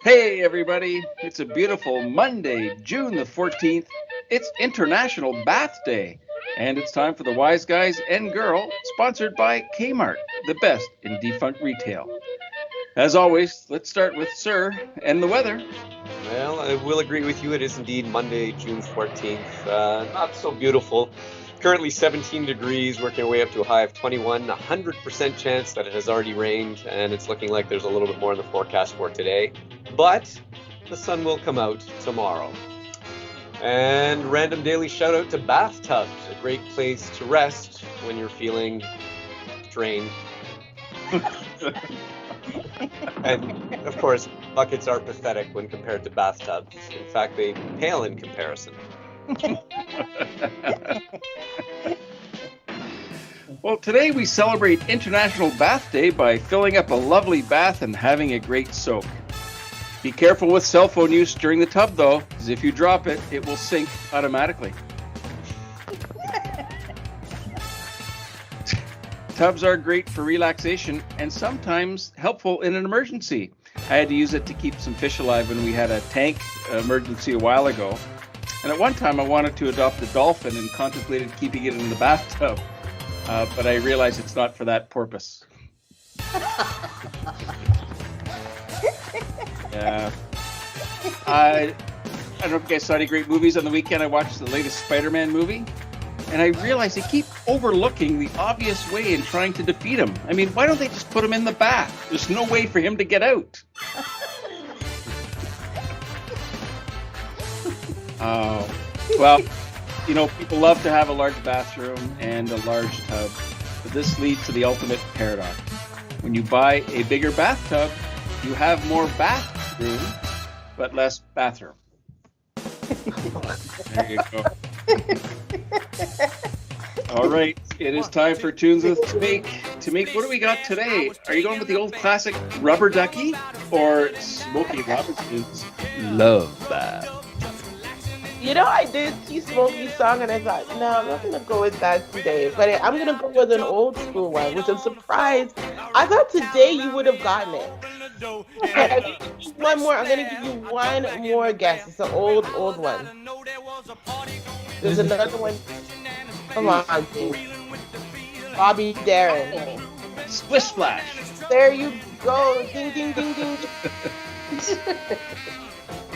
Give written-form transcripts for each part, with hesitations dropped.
Hey, everybody. It's a beautiful Monday, June the 14th. It's International Bath Day. And it's time for the Wise Guys and Girl, sponsored by Kmart, the best in defunct retail. As always, let's start with Sir and the weather. Well, I will agree with you. It is indeed Monday, June 14th. Not so beautiful. Currently 17 degrees, working our way up to a high of 21. 100% chance that it has already rained, and it's looking like there's a little bit more in the forecast for today. But the sun will come out tomorrow. And random daily shout out to bathtubs, a great place to rest when you're feeling drained. And of course, buckets are pathetic when compared to bathtubs. In fact, they pale in comparison. Well, today we celebrate International Bath Day by filling up a lovely bath and having a great soak. Be careful with cell phone use during the tub, though, because if you drop it, it will sink automatically. Tubs are great for relaxation and sometimes helpful in an emergency. I had to use it to keep some fish alive when we had a tank emergency a while ago. And at one time I wanted to adopt a dolphin and contemplated keeping it in the bathtub. But I realized it's not for that purpose. Yeah. I don't know if you guys saw any great movies on the weekend. I watched the latest Spider-Man movie. And I realized they keep overlooking the obvious way in trying to defeat him. I mean, why don't they just put him in the bath? There's no way for him to get out. Well, you know, people love to have a large bathroom and a large tub, but this leads to the ultimate paradox. When you buy a bigger bathtub, you have more bathroom, but less bathroom. There you go. All right, it is time for Tunes with Tamik. Tamik, what do we got today? Are you going with the old classic Rubber Ducky or Smokey Robinson's Love Bath? You know, I did see Smokey's song and I thought, no, I'm not going to go with that today. But I'm going to go with an old school one, which I'm surprised. I thought today you would have gotten it. Okay, one more. I'm going to give you one more guess. It's an old one. There's another one. Come on, dude. Bobby Darin. Splish Splash. There you go. Ding, ding, ding, ding.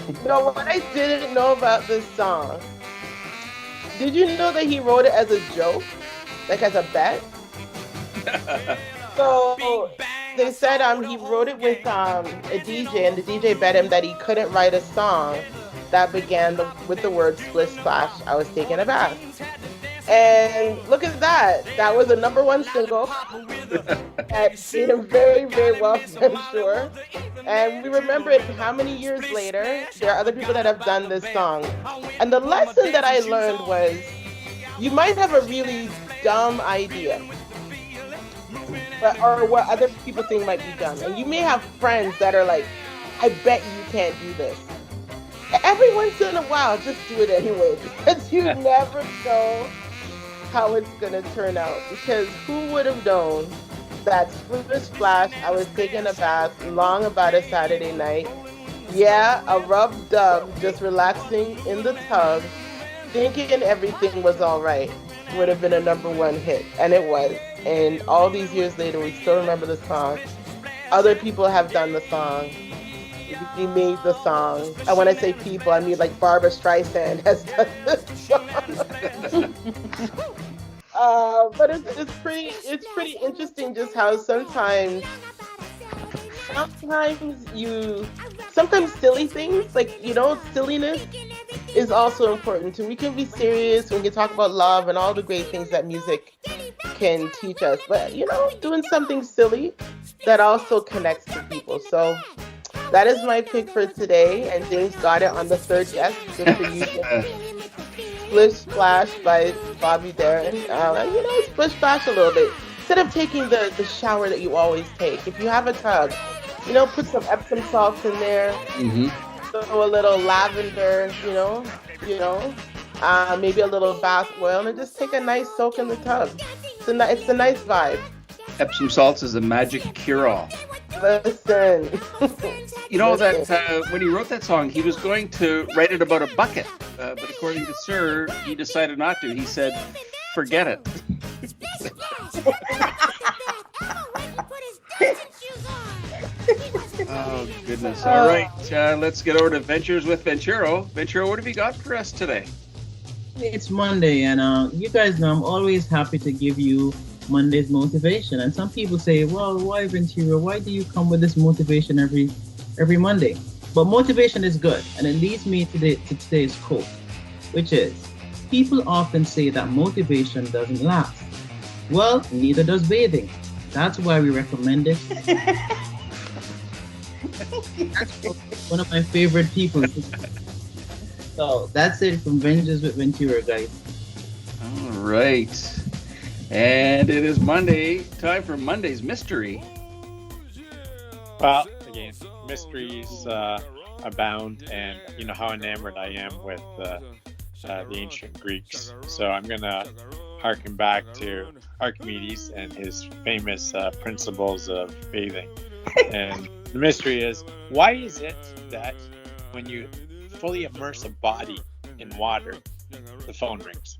You know what I didn't know about this song? Did you know that he wrote it as a joke? Like as a bet? So they said he wrote it with a DJ, and the DJ bet him that he couldn't write a song that began with the word Splish Splash, I was taking a bath. And look at that. That was a #1 single. That made him very, very wealthy, I'm sure. And we remember it how many years later. There are other people that have done this song. And the lesson that I learned was you might have a really dumb idea. Or what other people think might be dumb. And you may have friends that are like, I bet you can't do this. Every once in a while, just do it anyway. Because you never know how it's going to turn out. Because who would have known that Splish Splash, I was taking a bath long about a Saturday night. Yeah, a rub dub, just relaxing in the tub, thinking everything was all right, would have been a #1 hit. And it was. And all these years later, we still remember the song. Other people have done the song. We made the song. And when I say people, I mean like Barbara Streisand has done this song. But it's pretty interesting just how sometimes silly things, like, you know, silliness is also important too. We can be serious, we can talk about love and all the great things that music can teach us, but, you know, doing something silly that also connects to people. So that is my pick for today, and James got it on the third guess. Good for you. Splish Splash by Bobby Darin. You know, splish splash a little bit. Instead of taking the shower that you always take, if you have a tub, you know, put some Epsom salts in there. Mm-hmm. Throw a little lavender, maybe a little bath oil, and just take a nice soak in the tub. It's a nice vibe. Epsom salts is a magic cure-all. Listen. You know that when he wrote that song, he was going to write it about a bucket, but according to Sir, he decided not to. He said, "Forget it." Oh goodness! All right, let's get over to Ventures with Venturo. Venturo, what have you got for us today? It's Monday, and you guys know I'm always happy to give you Monday's motivation. And some people say, "Well, why Ventura? Why do you come with this motivation every Monday?" But motivation is good, and it leads me to today's quote, which is, "People often say that motivation doesn't last. Well, neither does bathing. That's why we recommend it." One of my favorite people. So that's it from Ventures with Ventura, guys. All right. And it is Monday. Time for Monday's mystery. Well, again, mysteries abound, and you know how enamored I am with the ancient Greeks. So I'm going to harken back to Archimedes and his famous principles of bathing. And the mystery is, why is it that when you fully immerse a body in water, the phone rings?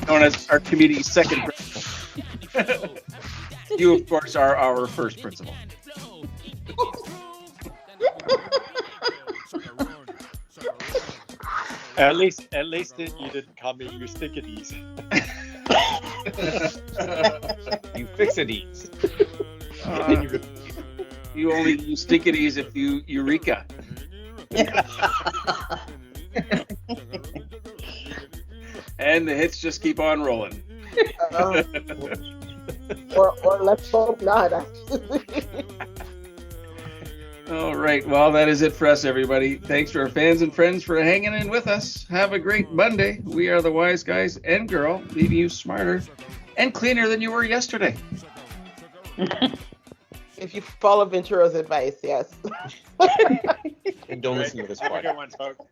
Known as Archimedes' second principle. You, of course, are our first principle. At least you didn't call me Eustichides. You fix-it-ease. You only use stickities if you eureka. And the hits just keep on rolling. Or let's hope not. All right. Well, that is it for us, everybody. Thanks to our fans and friends for hanging in with us. Have a great Monday. We are the Wise Guys and Girl, leaving you smarter and cleaner than you were yesterday. If you follow Ventura's advice, yes. And don't listen to this part. Have a good one, folks.